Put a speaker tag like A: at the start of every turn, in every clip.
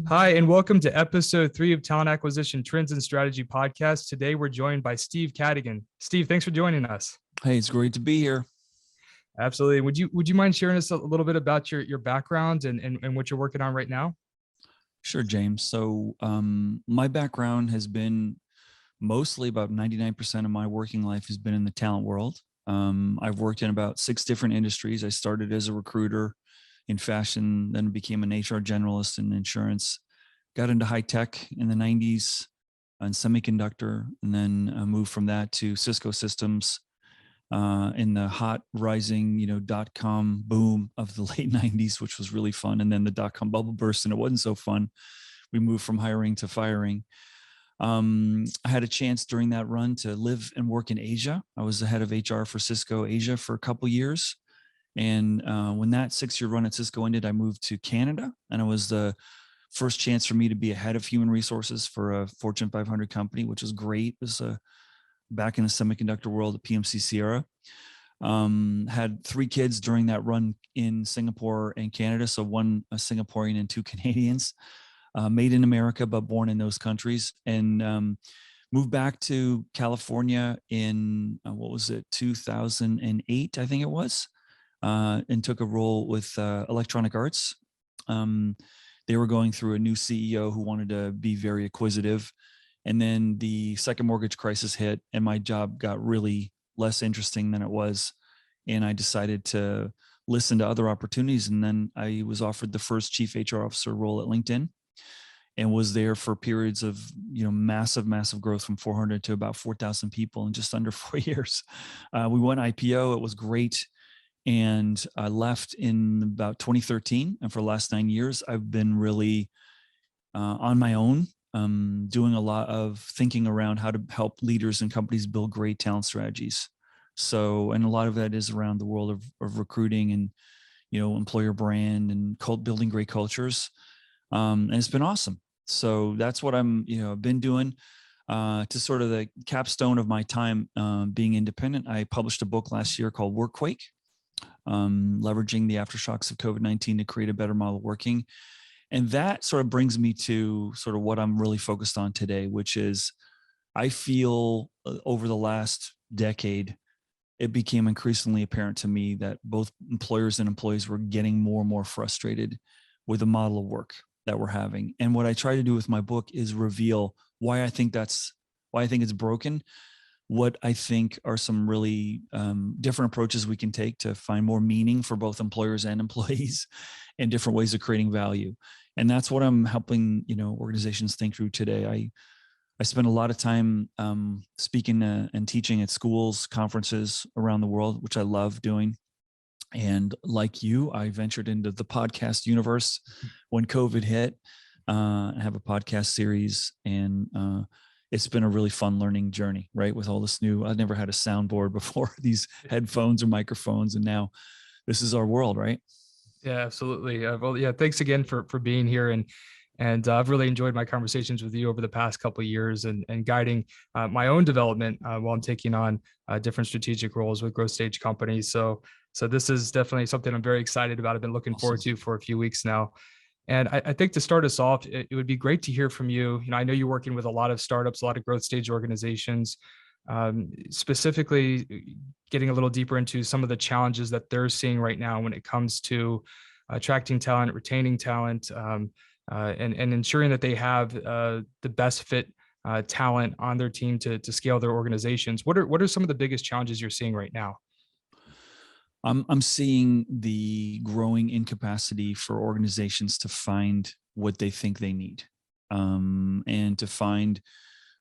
A: Hi, and welcome to episode 3 of Talent Acquisition Trends and Strategy podcast. Today, we're joined by Steve Cadigan. Steve, thanks for joining us.
B: Hey, it's great to be here.
A: Absolutely. Would you mind sharing us a little bit about your background and what you're working on right now?
B: Sure, James. So, my background has been mostly about 99% of my working life has been in the talent world. I've worked in about 6 different industries. I started as a recruiter in fashion, then became an HR generalist in insurance, got into high tech in the 90s and semiconductor, and then moved from that to Cisco Systems in the hot rising, .com boom of the late 90s, which was really fun. And then the .com bubble burst and it wasn't so fun. We moved from hiring to firing. I had a chance during that run to live and work in Asia. I was the head of HR for Cisco Asia for a couple years. And when that 6-year run at Cisco ended, I moved to Canada, and it was the first chance for me to be a head of human resources for a Fortune 500 company, which was great. It was back in the semiconductor world at PMC Sierra. Had 3 kids during that run in Singapore and Canada. So one a Singaporean and 2 Canadians, made in America, but born in those countries. And moved back to California in, 2008, I think it was, and took a role with Electronic Arts. They were going through a new CEO who wanted to be very acquisitive. And then the second mortgage crisis hit, and my job got really less interesting than it was. And I decided to listen to other opportunities. And then I was offered the first chief HR officer role at LinkedIn, and was there for periods of, massive growth from 400 to about 4,000 people in just under 4 years. We went IPO. It was great. And I left in about 2013. And for the last 9 years, I've been really on my own, doing a lot of thinking around how to help leaders and companies build great talent strategies. So, and a lot of that is around the world of recruiting and, employer brand and building great cultures. And it's been awesome. So that's what I've been doing. To sort of the capstone of my time being independent, I published a book last year called Workquake, leveraging the aftershocks of COVID-19 to create a better model of working. And that sort of brings me to sort of what I'm really focused on today, which is I feel over the last decade, it became increasingly apparent to me that both employers and employees were getting more and more frustrated with the model of work that we're having. And what I try to do with my book is reveal why I think it's broken, what I think are some really different approaches we can take to find more meaning for both employers and employees, and different ways of creating value. And that's what I'm helping, organizations think through today. I spend a lot of time speaking and teaching at schools, conferences around the world, which I love doing. And like you, I ventured into the podcast universe when COVID hit. I have a podcast series, and it's been a really fun learning journey, right? With all this new, I've never had a soundboard before, these headphones or microphones, and now this is our world, right?
A: Yeah, absolutely. Well, yeah, thanks again for being here, and I've really enjoyed my conversations with you over the past couple of years, and guiding my own development while I'm taking on different strategic roles with growth stage companies. So this is definitely something I'm very excited about. I've been looking forward
B: Awesome.
A: to for a few weeks now. And I think to start us off, it would be great to hear from you. I know you're working with a lot of startups, a lot of growth stage organizations, specifically getting a little deeper into some of the challenges that they're seeing right now when it comes to attracting talent, retaining talent, and ensuring that they have the best fit talent on their team to scale their organizations. What are some of the biggest challenges you're seeing right now?
B: I'm seeing the growing incapacity for organizations to find what they think they need, and to find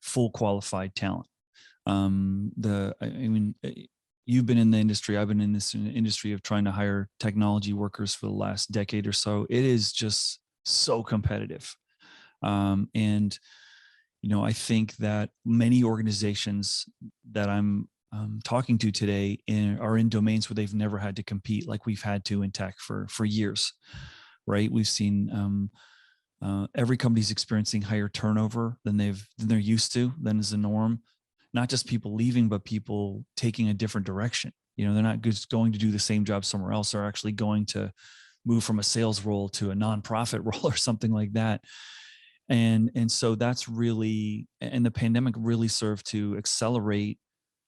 B: full qualified talent. You've been in the industry. I've been in this industry of trying to hire technology workers for the last decade or so. It is just so competitive. And I think that many organizations that I'm talking to today are in domains where they've never had to compete like we've had to in tech for years, right? We've seen every company's experiencing higher turnover than they're used to, than is the norm. Not just people leaving, but people taking a different direction. They're not just going to do the same job somewhere else. They're actually going to move from a sales role to a nonprofit role or something like that. And so that's really, and the pandemic really served to accelerate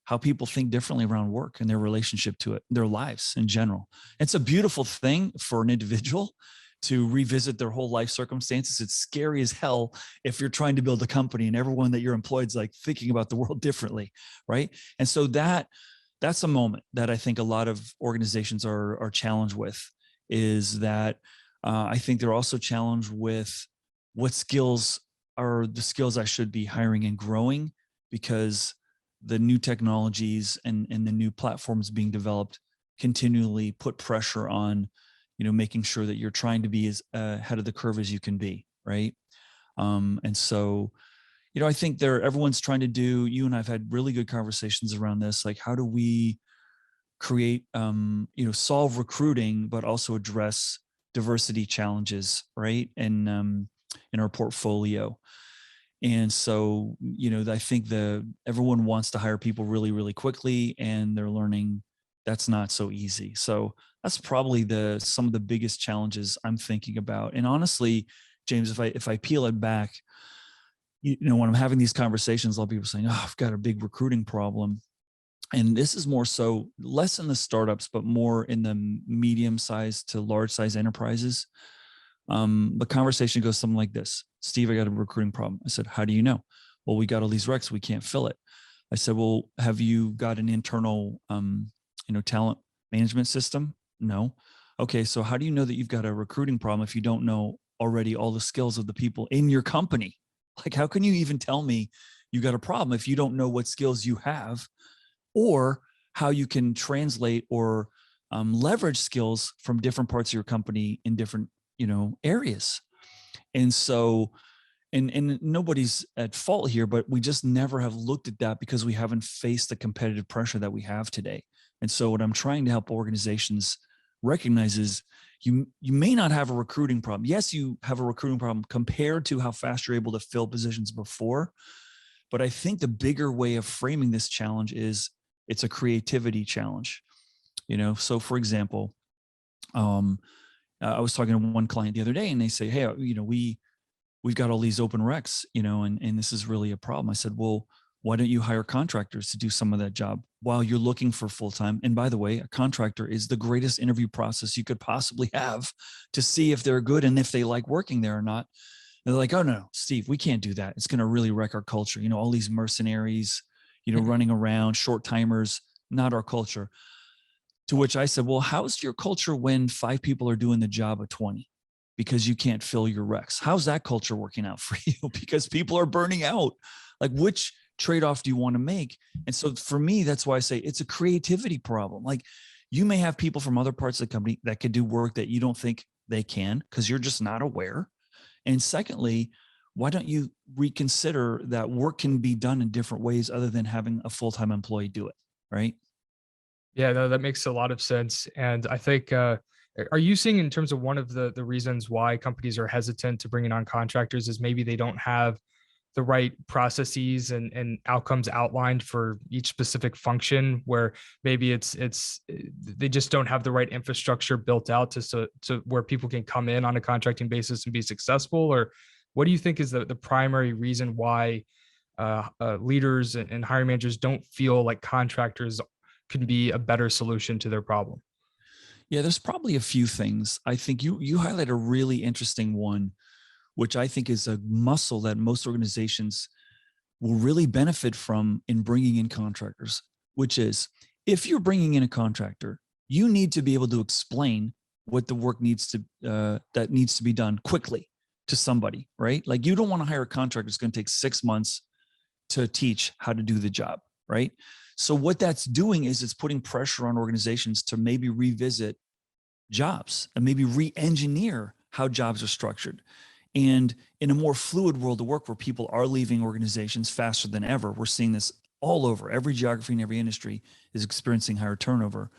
B: how people think differently around work and their relationship to it, their lives in general. It's a beautiful thing for an individual to revisit their whole life circumstances. It's scary as hell if you're trying to build a company and everyone that you're employed is like thinking about the world differently, right? And so that's a moment that I think a lot of organizations are challenged with, is that I think they're also challenged with what skills are the skills I should be hiring and growing, because the new technologies and the new platforms being developed continually put pressure on, making sure that you're trying to be as ahead of the curve as you can be, right? And so, I think everyone's trying to do, you and I've had really good conversations around this, like how do we create, solve recruiting, but also address diversity challenges, right? And in our portfolio. And so, I think everyone wants to hire people really, really quickly, and they're learning that's not so easy. So that's probably some of the biggest challenges I'm thinking about. And honestly, James, if I peel it back, when I'm having these conversations, a lot of people are saying, "Oh, I've got a big recruiting problem." And this is more so less in the startups, but more in the medium-sized to large-size enterprises. The conversation goes something like this: "Steve, I got a recruiting problem." I said, "How do you know?" "Well, we got all these recs, we can't fill it." I said, "Well, have you got an internal, talent management system?" "No." "Okay, so how do you know that you've got a recruiting problem if you don't know already all the skills of the people in your company? Like, how can you even tell me you got a problem if you don't know what skills you have, or how you can translate or leverage skills from different parts of your company in different, areas?" And so, and nobody's at fault here, but we just never have looked at that because we haven't faced the competitive pressure that we have today. And so what I'm trying to help organizations recognize is you may not have a recruiting problem. Yes, you have a recruiting problem compared to how fast you're able to fill positions before. But I think the bigger way of framing this challenge is it's a creativity challenge. So for example, I was talking to one client the other day, and they say, "Hey, we've got all these open recs, and this is really a problem." I said, "Well, why don't you hire contractors to do some of that job while you're looking for full-time?" And by the way, a contractor is the greatest interview process you could possibly have to see if they're good and if they like working there or not. And they're like, "Oh no, Steve, we can't do that. It's going to really wreck our culture. All these mercenaries, running around, short timers, not our culture." To which I said, "Well, how's your culture when 5 people are doing the job of 20 because you can't fill your recs? How's that culture working out for you? Because people are burning out. Like, which trade-off do you want to make?" And so for me, that's why I say it's a creativity problem. Like, you may have people from other parts of the company that could do work that you don't think they can because you're just not aware. And secondly, why don't you reconsider that work can be done in different ways other than having a full-time employee do it, right?
A: Yeah, no, that makes a lot of sense. And I think, are you seeing in terms of one of the reasons why companies are hesitant to bringing on contractors is maybe they don't have the right processes and outcomes outlined for each specific function, where maybe they just don't have the right infrastructure built out to where people can come in on a contracting basis and be successful? Or what do you think is the primary reason why leaders and hiring managers don't feel like contractors can be a better solution to their problem?
B: Yeah, there's probably a few things. I think you highlight a really interesting one, which I think is a muscle that most organizations will really benefit from in bringing in contractors, which is, if you're bringing in a contractor, you need to be able to explain what the work that needs to be done quickly to somebody, right? Like, you don't want to hire a contractor that's going to take 6 months to teach how to do the job, right? So what that's doing is it's putting pressure on organizations to maybe revisit jobs and maybe re-engineer how jobs are structured. And in a more fluid world of work where people are leaving organizations faster than ever, we're seeing this all over. Every geography and every industry is experiencing higher turnover.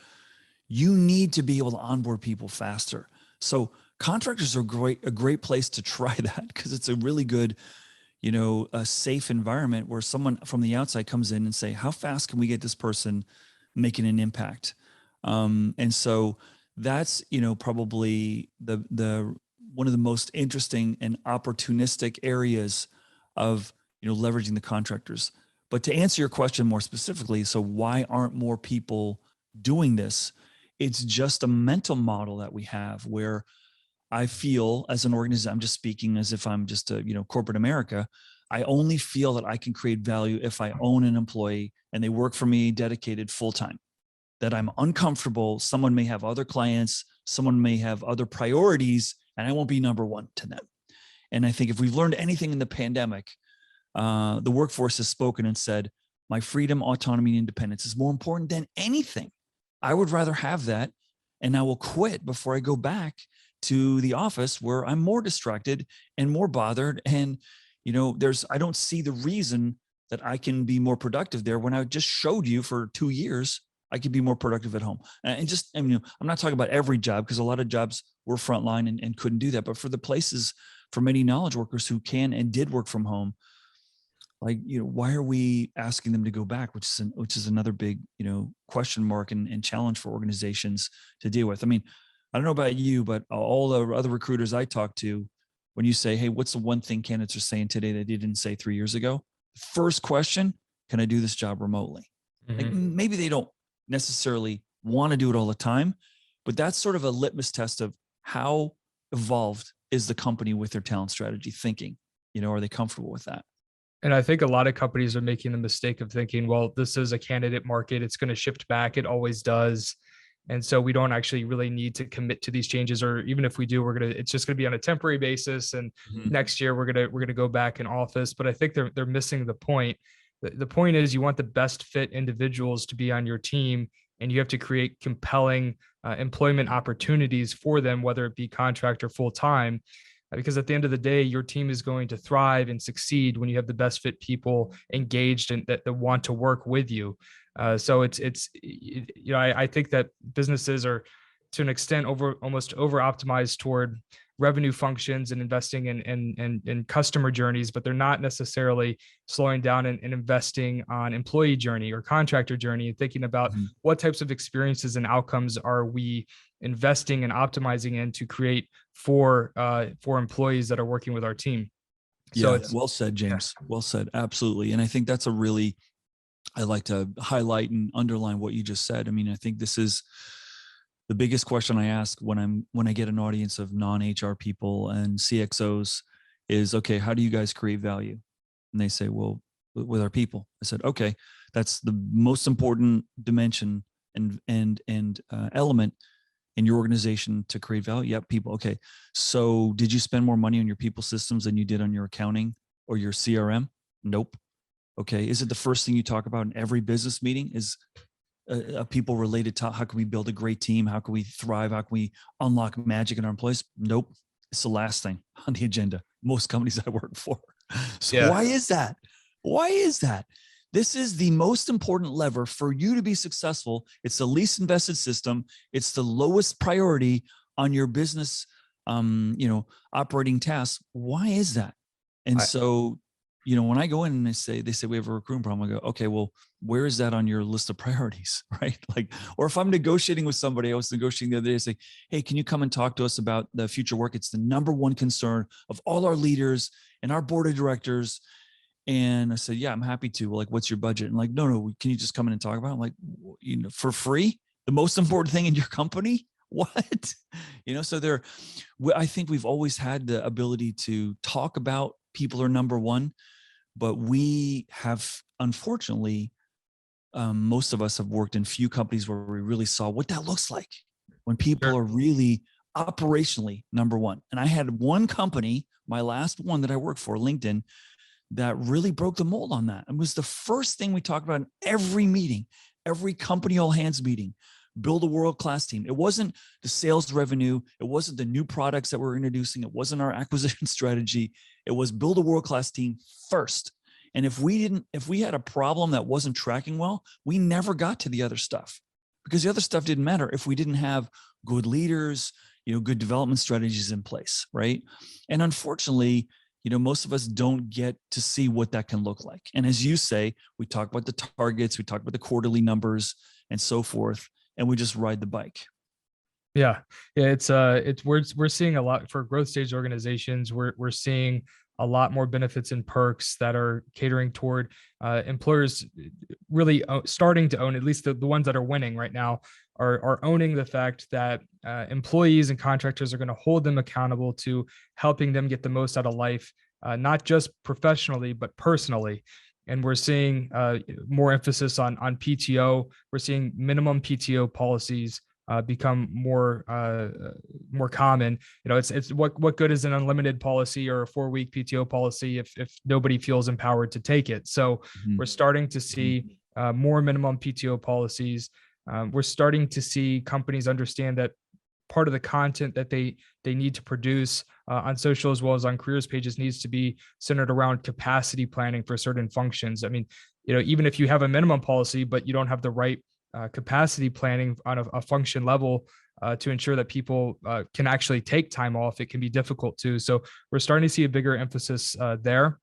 B: You need to be able to onboard people faster. So contractors are a great place to try that, because it's a really good, a safe environment where someone from the outside comes in and say, how fast can we get this person making an impact? And so that's, probably the one of the most interesting and opportunistic areas of, leveraging the contractors. But to answer your question more specifically, so why aren't more people doing this? It's just a mental model that we have where I feel as an organization, I'm just speaking as if I'm just a, corporate America. I only feel that I can create value if I own an employee and they work for me dedicated full time. That I'm uncomfortable. Someone may have other clients, someone may have other priorities, and I won't be number one to them. And I think if we've learned anything in the pandemic, the workforce has spoken and said, my freedom, autonomy, and independence is more important than anything. I would rather have that, and I will quit before I go back to the office where I'm more distracted and more bothered. And, I don't see the reason that I can be more productive there when I just showed you for 2 years I could be more productive at home. And just, I'm not talking about every job, because a lot of jobs were frontline and couldn't do that. But for the places, for many knowledge workers who can and did work from home, like, why are we asking them to go back? Which is another big, question mark and challenge for organizations to deal with. I mean, I don't know about you, but all the other recruiters I talk to, when you say, hey, what's the one thing candidates are saying today that they didn't say 3 years ago? First question, can I do this job remotely? Like, maybe they don't necessarily want to do it all the time, but that's sort of a litmus test of how evolved is the company with their talent strategy thinking. Are they comfortable with that?
A: And I think a lot of companies are making the mistake of thinking, well, this is a candidate market. It's going to shift back. It always does. And so we don't actually really need to commit to these changes, or even if we do, it's just going to be on a temporary basis. And next year we're going to go back in office. But I think they're missing the point. The point is, you want the best fit individuals to be on your team, and you have to create compelling employment opportunities for them, whether it be contract or full time. Because at the end of the day, your team is going to thrive and succeed when you have the best fit people engaged and that want to work with you. So I think that businesses are, to an extent, almost over optimized toward revenue functions and investing in customer journeys, but they're not necessarily slowing down and investing on employee journey or contractor journey, and thinking about what types of experiences and outcomes are we investing and optimizing in to create for employees that are working with our team.
B: So it's well said, James. Yeah. Well said. Absolutely. And I think that's I like to highlight and underline what you just said. I mean, I think this is the biggest question I ask when I get an audience of non-HR people and CXOs is, okay, how do you guys create value? And they say, well, with our people. I said, okay, that's the most important dimension and element in your organization to create value. Yep, people. Okay. So did you spend more money on your people systems than you did on your accounting or your CRM? Nope. Okay. Is it the first thing you talk about in every business meeting? Is a people related to how can we build a great team? How can we thrive? How can we unlock magic in our employees? Nope. It's the last thing on the agenda. Most companies I work for. So why is that? Why is that? This is the most important lever for you to be successful. It's the least invested system. It's the lowest priority on your business, operating tasks. Why is that? And so, when I go in and they say we have a recruiting problem, I go, okay, well, where is that on your list of priorities, right? Like, or if I'm negotiating with somebody, I was negotiating the other day, say, hey, can you come and talk to us about the future work? It's the number one concern of all our leaders and our board of directors. And I said, yeah, I'm happy to. Like, what's your budget? And like, no, can you just come in and talk about it? I'm like, for free? The most important thing in your company? What? So I think we've always had the ability to talk about people are number one, but we have, unfortunately, most of us have worked in few companies where we really saw what that looks like when people are really operationally number one. And I had one company, my last one that I worked for, LinkedIn, that really broke the mold on that. It was the first thing we talked about in every meeting, every company all hands meeting. Build a world-class team. It wasn't the sales revenue. It wasn't the new products that we're introducing. It wasn't our acquisition strategy. It was build a world-class team first. And if we had a problem that wasn't tracking well, we never got to the other stuff, because the other stuff didn't matter if we didn't have good leaders, good development strategies in place, right? And unfortunately, most of us don't get to see what that can look like. And as you say, we talk about the targets, we talk about the quarterly numbers and so forth, and we just ride the bike.
A: Yeah, yeah, it's we're seeing a lot for growth stage organizations. We're seeing a lot more benefits and perks that are catering toward employers really starting to own, at least the ones that are winning right now, are owning the fact that employees and contractors are going to hold them accountable to helping them get the most out of life, not just professionally but personally. And we're seeing more emphasis on PTO. We're seeing minimum PTO policies become more common. You know, it's what good is an unlimited policy or a 4-week PTO policy if nobody feels empowered to take it. So
B: Mhm.
A: we're starting to see more minimum PTO policies. We're starting to see companies understand that part of the content that they need to produce on social as well as on careers pages needs to be centered around capacity planning for certain functions. I mean, you know, even if you have a minimum policy but you don't have the right capacity planning on a function level to ensure that people can actually take time off, it can be difficult too. So we're starting to see a bigger emphasis there.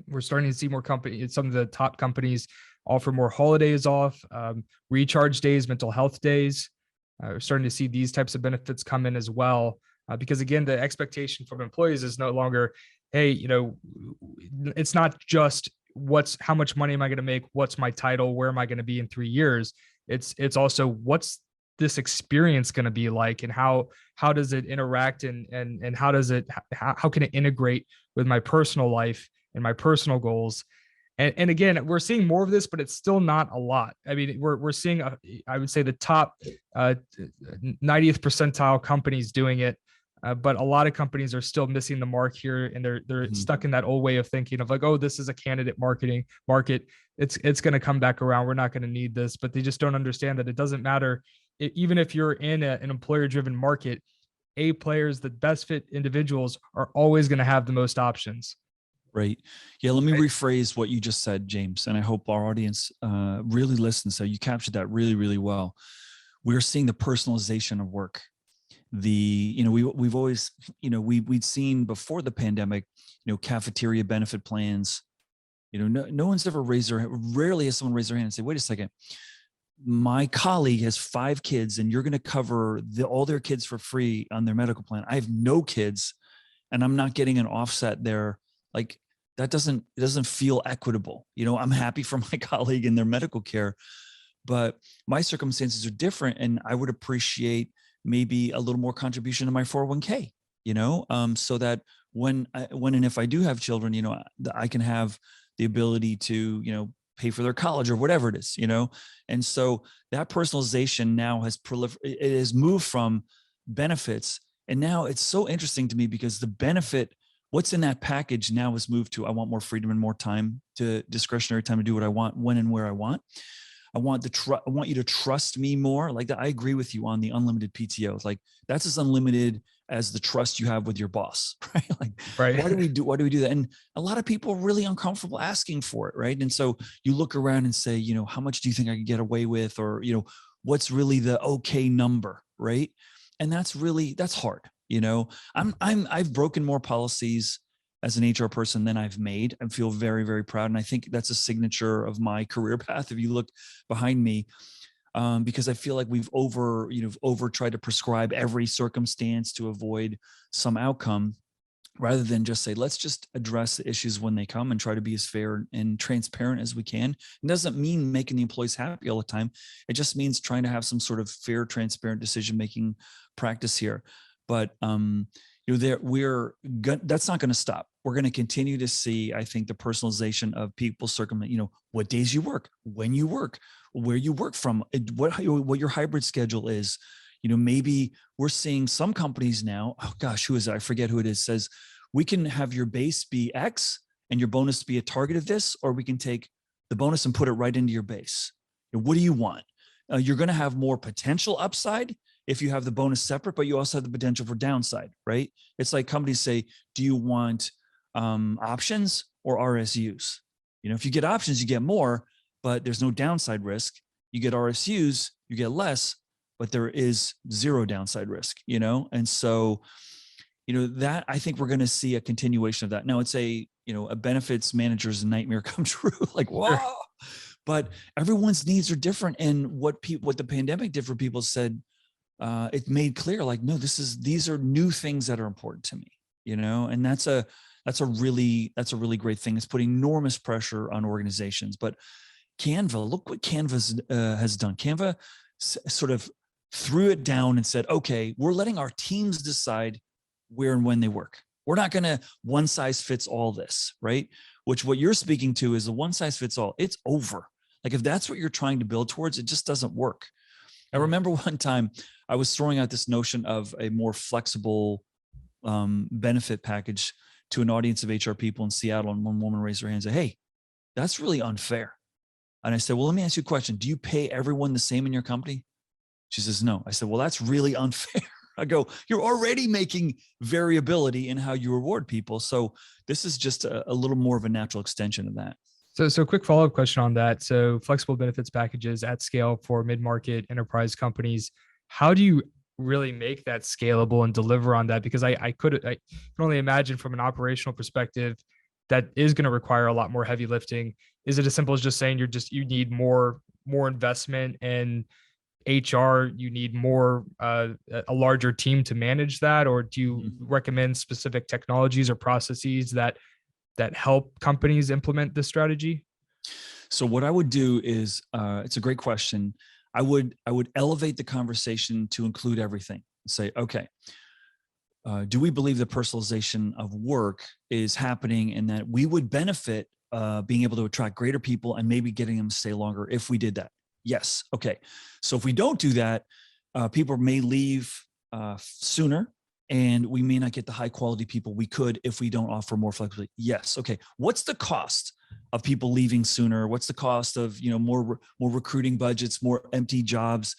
A: We're starting to see more companies, some of the top companies offer more holidays off, recharge days, mental health days. We're starting to see these types of benefits come in as well. Because again, the expectation from employees is no longer, hey, you know, it's not just how much money am I going to make? What's my title? Where am I going to be in 3 years? It's also what's this experience going to be like, and how does it interact, and how can it integrate with my personal life and my personal goals. And again, we're seeing more of this, but it's still not a lot. I mean, we're seeing, I would say, the top 90th percentile companies doing it, but a lot of companies are still missing the mark here, and they're
B: Mhm.
A: stuck in that old way of thinking of like, oh, this is a candidate market. It's going to come back around. We're not going to need this, but they just don't understand that it doesn't matter. Even if you're in an employer-driven market, A players, the best fit individuals are always going to have the most options.
B: Right. Yeah. Let me
A: Right.
B: rephrase what you just said, James, and I hope our audience really listens. So you captured that really, really well. We're seeing the personalization of work. We've always, we'd seen before the pandemic, cafeteria benefit plans. No one's ever rarely has someone raise their hand and say, wait a second, my colleague has 5 kids and you're going to cover all their kids for free on their medical plan. I have no kids and I'm not getting an offset there. Like, it doesn't feel equitable. I'm happy for my colleague in their medical care, but my circumstances are different. And I would appreciate maybe a little more contribution to my 401k, so that when and if I do have children, I can have the ability to, pay for their college or whatever it is, And so that personalization now it has moved from benefits. And now it's so interesting to me because the benefit, what's in that package now has moved to, I want more freedom and more time, to discretionary time to do what I want, when and where I want. I want you to trust me more. Like that. I agree with you on the unlimited PTO. Like that's as unlimited as the trust you have with your boss, right? Like,
A: Right.
B: why do we do that? And a lot of people are really uncomfortable asking for it, right? And so you look around and say, how much do you think I could get away with? Or, what's really the okay number, right? And that's hard. I've broken more policies as an HR person than I've made. I feel very, very proud. And I think that's a signature of my career path. If you look behind me, because I feel like we've over tried to prescribe every circumstance to avoid some outcome, rather than just say, let's just address the issues when they come and try to be as fair and transparent as we can. It doesn't mean making the employees happy all the time. It just means trying to have some sort of fair, transparent decision-making practice here. But that's not going to stop. We're going to continue to see, I think, the personalization of people's what days you work, when you work, where you work from, what your hybrid schedule is. Maybe we're seeing some companies now, oh gosh, who is it? I forget who it is, says we can have your base be X and your bonus be a target of this, or we can take the bonus and put it right into your base. What do you want? You're going to have more potential upside if you have the bonus separate, but you also have the potential for downside, right? It's like companies say, do you want options or RSUs? If you get options, you get more, but there's no downside risk. You get RSUs, you get less, but there is zero downside risk, And so, that I think we're going to see a continuation of that. Now it's a benefits manager's nightmare come true. Like, whoa,
A: Sure.
B: but everyone's needs are different. And what the pandemic did for people said, it made clear, like, no, these are new things that are important to me, and that's a really great thing. It's putting enormous pressure on organizations. But Canva, look what Canva has done. Canva sort of threw it down and said, okay, we're letting our teams decide where and when they work. We're not going to one size fits all this, right? Which what you're speaking to is the one size fits all. It's over. Like, if that's what you're trying to build towards, it just doesn't work. I remember one time I was throwing out this notion of a more flexible benefit package to an audience of HR people in Seattle, and one woman raised her hand and said, "Hey, that's really unfair." And I said, "Well, let me ask you a question. Do you pay everyone the same in your company?" She says, "No." I said, "Well, that's really unfair." I go, "You're already making variability in how you reward people. So this is just a little more of a natural extension of that."
A: So quick follow-up question on that. So flexible benefits packages at scale for mid-market enterprise companies. How do you really make that scalable and deliver on that? Because I can only imagine from an operational perspective that is going to require a lot more heavy lifting. Is it as simple as just saying you need more investment in HR, you need more a larger team to manage that, or do you recommend specific technologies or processes that help companies implement this strategy?
B: So what I would do is, it's a great question. I would elevate the conversation to include everything. Say, okay, do we believe the personalization of work is happening, and that we would benefit being able to attract greater people and maybe getting them to stay longer if we did that? Yes. Okay. So if we don't do that, people may leave sooner, and we may not get the high quality people we could if we don't offer more flexibility. Yes. Okay. What's the cost of people leaving sooner? What's the cost of, more recruiting budgets, more empty jobs,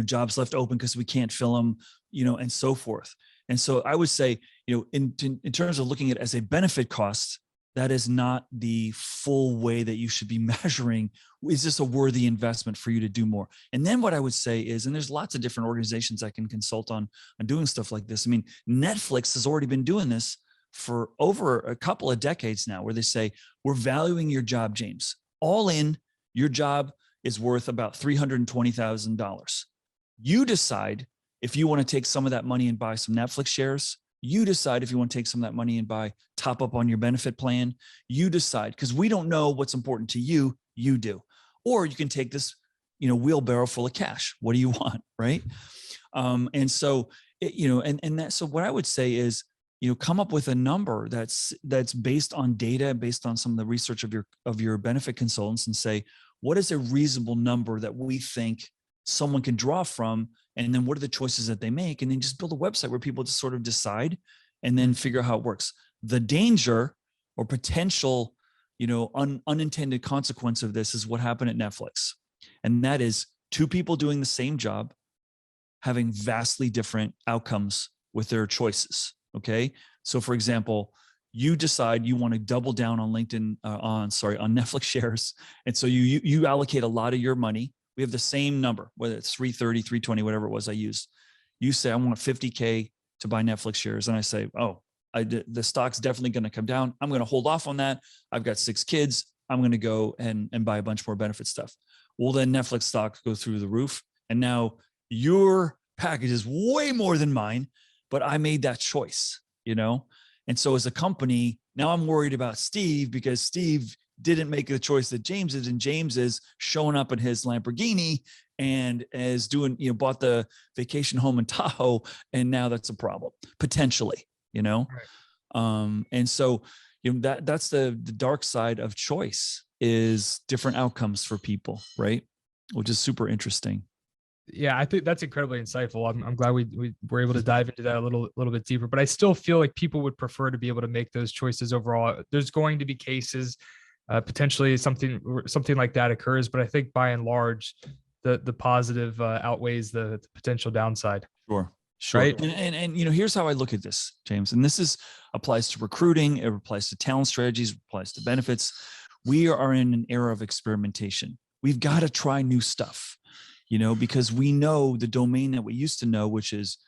B: jobs left open because we can't fill them, and so forth. And so I would say, in terms of looking at it as a benefit cost, that is not the full way that you should be measuring, is this a worthy investment for you to do more? And then what I would say is, and there's lots of different organizations I can consult on doing stuff like this. I mean, Netflix has already been doing this for over a couple of decades now, where they say, we're valuing your job, James. All in, your job is worth about $320,000. You decide if you want to take some of that money and buy some Netflix shares. You decide if you want to take some of that money and top up on your benefit plan. You decide, because we don't know what's important to you. You do. Or you can take this, wheelbarrow full of cash. What do you want, right? And so, so what I would say is, come up with a number that's based on data, based on some of the research of your benefit consultants, and say, what is a reasonable number that we think someone can draw from, and then what are the choices that they make, and then just build a website where people just sort of decide and then figure out how it works. The danger or potential, unintended consequence of this is what happened at Netflix. And that is two people doing the same job having vastly different outcomes with their choices. Okay. So for example, you decide you want to double down on on Netflix shares. And so you allocate a lot of your money. We have the same number, whether it's 330, 320, whatever it was I used. You say, I want 50K to buy Netflix shares. And I say, oh, the stock's definitely going to come down. I'm going to hold off on that. I've got 6 kids. I'm going to go and buy a bunch more benefit stuff. Well, then Netflix stock goes through the roof. And now your package is way more than mine, but I made that choice, And so as a company, now I'm worried about Steve, because Steve didn't make the choice that James did, and James is showing up in his Lamborghini and is doing, bought the vacation home in Tahoe, and now that's a problem potentially, Right. And so, that's the dark side of choice, is different outcomes for people, right? Which is super interesting.
A: Yeah, I think that's incredibly insightful. I'm glad we were able to dive into that a little bit deeper, but I still feel like people would prefer to be able to make those choices overall. There's going to be cases, potentially something like that occurs, but I think by and large, the positive outweighs the potential downside.
B: Sure.
A: Right.
B: And here's how I look at this, James. And this applies to recruiting, it applies to talent strategies, applies to benefits. We are in an era of experimentation. We've got to try new stuff, because we know the domain that we used to know, which is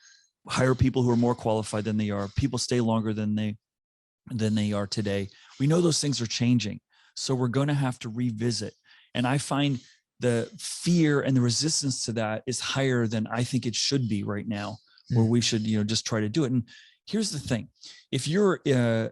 B: hire people who are more qualified than they are. People stay longer than they are today. We know those things are changing. So we're going to have to revisit. And I find the fear and the resistance to that is higher than I think it should be right now, where we should, just try to do it. And here's the thing. If you're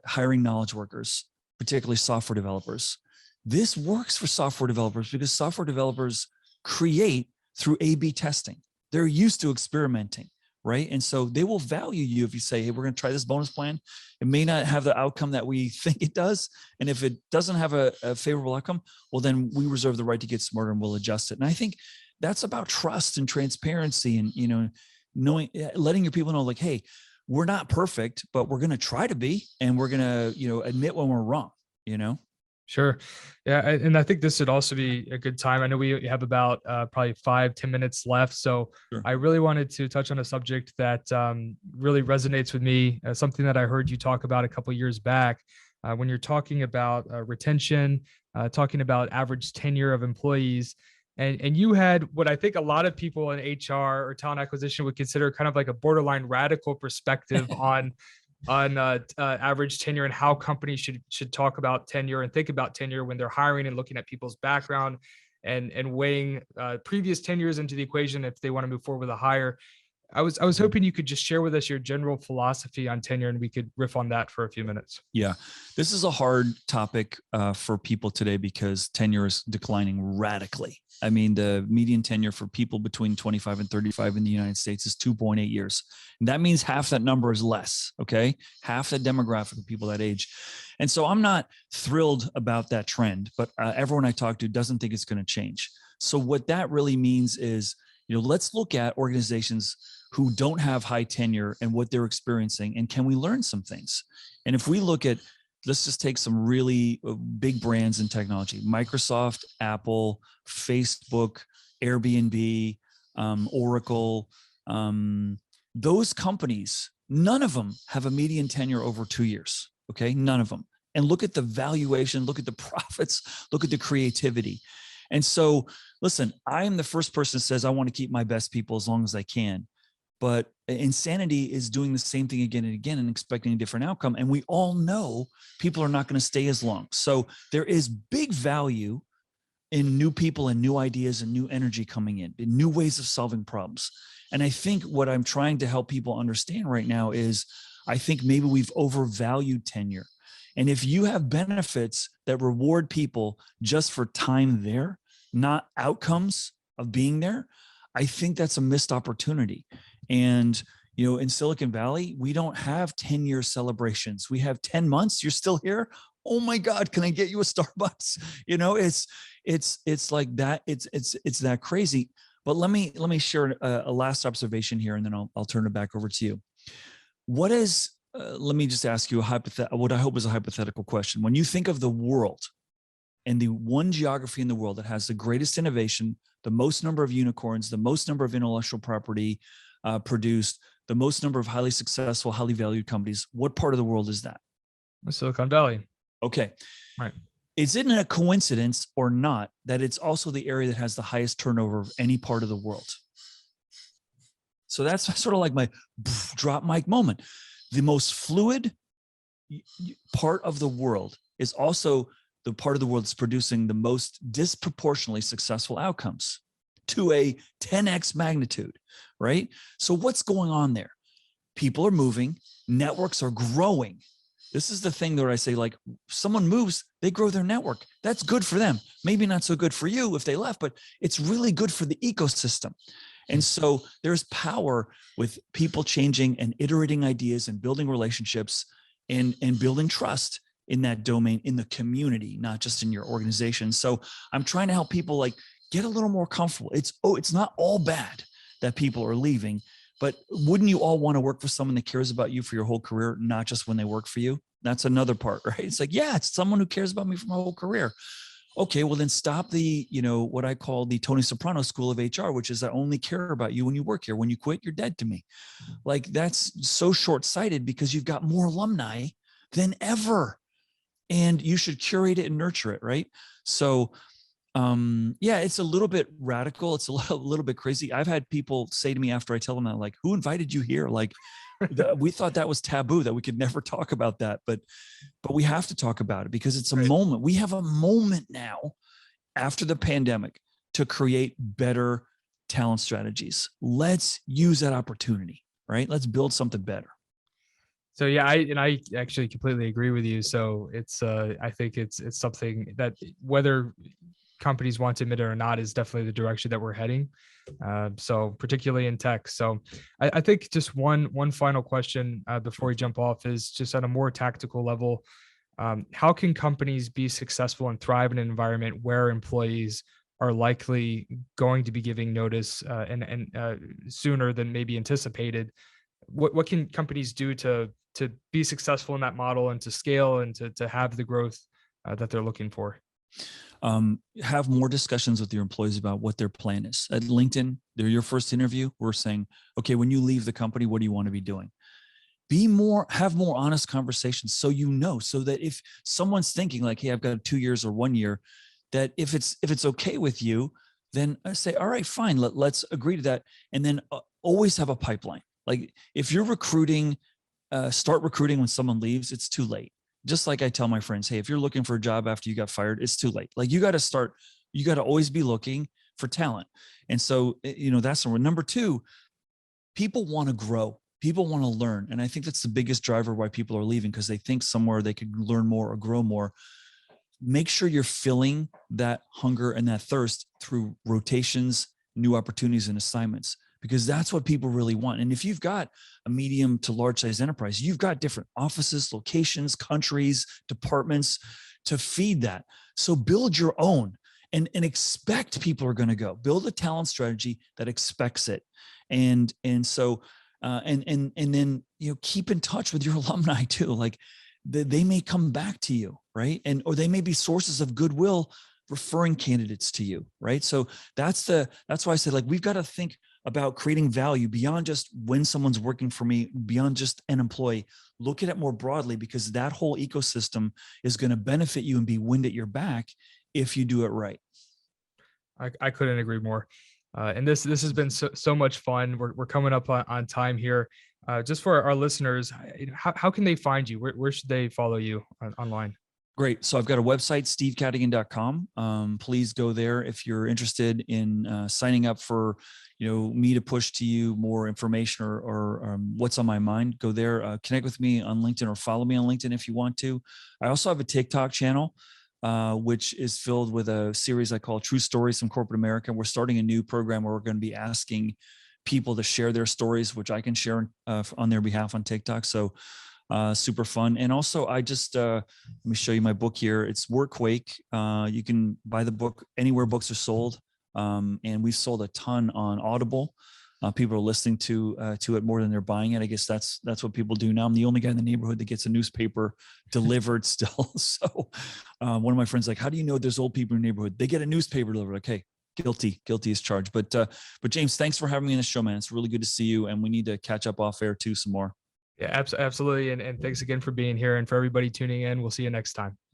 B: hiring knowledge workers, particularly software developers, this works for software developers because software developers create through A/B testing. They're used to experimenting, right? And so they will value you if you say, hey, we're going to try this bonus plan. It may not have the outcome that we think it does. And if it doesn't have a favorable outcome, well, then we reserve the right to get smarter and we'll adjust it. And I think that's about trust and transparency and, knowing, letting your people know, like, hey, we're not perfect, but we're going to try to be, and we're going to, admit when we're wrong,
A: Sure. Yeah. And I think this would also be a good time. I know we have about probably 5-10 minutes left. So
B: Sure.
A: I really wanted to touch on a subject that really resonates with me, something that I heard you talk about a couple of years back when you're talking about retention, talking about average tenure of employees. And you had what I think a lot of people in HR or talent acquisition would consider kind of like a borderline radical perspective on average tenure and how companies should talk about tenure and think about tenure when they're hiring and looking at people's background and weighing previous tenures into the equation if they want to move forward with a hire. I was hoping you could just share with us your general philosophy on tenure, and we could riff on that for a few minutes.
B: Yeah, this is a hard topic for people today because tenure is declining radically. I mean, the median tenure for people between 25 and 35 in the United States is 2.8 years. And that means half that number is less, okay? Half the demographic of people that age. And so I'm not thrilled about that trend, but everyone I talk to doesn't think it's going to change. So what that really means is, let's look at organizations who don't have high tenure and what they're experiencing, and can we learn some things? And if we look at, let's just take some really big brands in technology: Microsoft, Apple, Facebook, Airbnb, Oracle. Those companies, none of them have a median tenure over 2 years. Okay, none of them. And look at the valuation, look at the profits, look at the creativity. And so, listen, I am the first person that says I want to keep my best people as long as I can. But insanity is doing the same thing again and again and expecting a different outcome. And we all know people are not going to stay as long. So there is big value in new people and new ideas and new energy coming in new ways of solving problems. And I think what I'm trying to help people understand right now is I think maybe we've overvalued tenure. And if you have benefits that reward people just for time there, not outcomes of being there, I think that's a missed opportunity. And, in Silicon Valley, we don't have 10-year celebrations. We have 10 months. You're still here. Oh my God, can I get you a Starbucks? It's like that. It's that crazy. But let me share a last observation here, and then I'll turn it back over to you. What is, let me just ask you what I hope is a hypothetical question. When you think of the world and the one geography in the world that has the greatest innovation, the most number of unicorns, the most number of intellectual property produced, the most number of highly successful, highly valued companies, what part of the world is that?
A: Silicon Valley.
B: Okay.
A: Right.
B: Is it a coincidence or not that it's also the area that has the highest turnover of any part of the world? So that's sort of like my drop mic moment. The most fluid part of the world is also the part of the world that's producing the most disproportionately successful outcomes to a 10x magnitude, right? So what's going on there? People are moving, networks are growing. This is the thing that I say, like, someone moves, they grow their network. That's good for them. Maybe not so good for you if they left, but it's really good for the ecosystem. And so there's power with people changing and iterating ideas and building relationships and building trust in that domain, in the community, not just in your organization. So I'm trying to help people like get a little more comfortable. It's not all bad that people are leaving, but wouldn't you all want to work for someone that cares about you for your whole career, not just when they work for you? That's another part, right? It's like, yeah, it's someone who cares about me for my whole career. Okay, well then stop the, what I call the Tony Soprano school of HR, which is I only care about you when you work here. When you quit, you're dead to me. Like, that's so short-sighted because you've got more alumni than ever. And you should curate it and nurture it, right? So yeah, it's a little bit radical. It's a little bit crazy. I've had people say to me after I tell them that, like, who invited you here? Like, we thought that was taboo, that we could never talk about that, but we have to talk about it because it's a moment. We have a moment now after the pandemic. to create better talent strategies. Let's use that opportunity, right? Let's build something better.
A: So yeah, I actually completely agree with you. So it's I think it's something that, whether companies want to admit it or not, is definitely the direction that we're heading. So particularly in tech. So I think just one final question before we jump off is just at a more tactical level. How can companies be successful and thrive in an environment where employees are likely going to be giving notice and sooner than maybe anticipated? What can companies do to be successful in that model and to scale and to have the growth that they're looking for?
B: Have more discussions with your employees about what their plan is. At LinkedIn, they're your first interview. We're saying, okay, when you leave the company, what do you want to be doing? Have more honest conversations, so so that if someone's thinking like, hey, I've got 2 years or 1 year, that if it's okay with you, then I say, all right, fine, let's agree to that. And then always have a pipeline. Like if you're recruiting, start recruiting when someone leaves, it's too late. Just like I tell my friends, hey, if you're looking for a job after you got fired, it's too late. Like you got to always be looking for talent. And so, that's number two. People want to grow. People want to learn. And I think that's the biggest driver why people are leaving, because they think somewhere they could learn more or grow more. Make sure you're filling that hunger and that thirst through rotations, new opportunities, and assignments, because that's what people really want. And if you've got a medium to large size enterprise, you've got different offices, locations, countries, departments to feed that. So build your own and expect people are going to go. Build a talent strategy that expects it. And so then keep in touch with your alumni too. Like they may come back to you, right? Or they may be sources of goodwill referring candidates to you, right? So that's why I said, like, we've got to think about creating value beyond just when someone's working for me, beyond just an employee. Look at it more broadly, because that whole ecosystem is going to benefit you and be wind at your back if you do it right.
A: I couldn't agree more. And this has been so much fun. We're coming up on time here. Just for our listeners, how can they find you? Where should they follow you online?
B: Great. So I've got a website, stevecadigan.com. Please go there if you're interested in signing up for, me to push to you more information or what's on my mind. Go there, connect with me on LinkedIn, or follow me on LinkedIn if you want to. I also have a TikTok channel, which is filled with a series I call True Stories from Corporate America. We're starting a new program where we're going to be asking people to share their stories, which I can share on their behalf on TikTok. So super fun. And also I just, let me show you my book here. It's Workquake. You can buy the book anywhere books are sold. And we've sold a ton on Audible. People are listening to it more than they're buying it. I guess that's what people do now. I'm the only guy in the neighborhood that gets a newspaper delivered still. So one of my friends like, how do you know there's old people in the neighborhood? They get a newspaper delivered. Okay, guilty as charged. But James, thanks for having me on the show, man. It's really good to see you, and we need to catch up off air too some more.
A: Yeah, absolutely. And thanks again for being here, and for everybody tuning in. We'll see you next time.